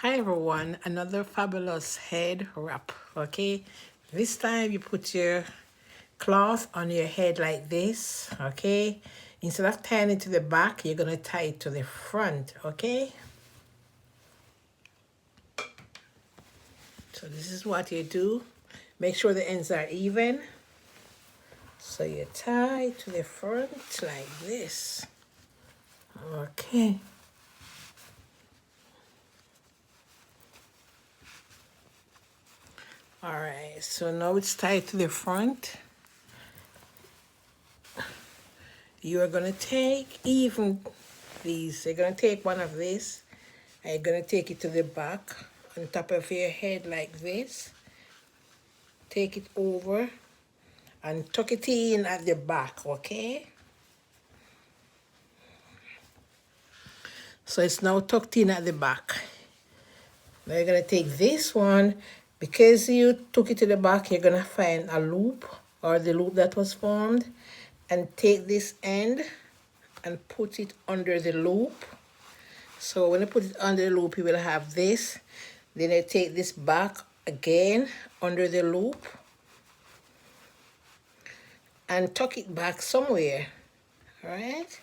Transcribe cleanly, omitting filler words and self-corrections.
Hi everyone, another fabulous head wrap, okay? This time you put your cloth on your head like this, okay? Instead of tying it to the back, you're gonna tie it to the front, okay? So this is what you do. Make sure the ends are even. So you tie to the front like this, okay? All right, so now it's tied to the front. You are gonna take even these. You're gonna take one of these, and you're gonna take it to the back on top of your head like this. Take it over and tuck it in at the back, okay? So it's now tucked in at the back. Now you're gonna take this one, because you took it to the back, you're gonna find a loop or the loop that was formed, and take this end and put it under the loop. So when you put it under the loop, you will have this. Then you take this back again under the loop and tuck it back somewhere, all right?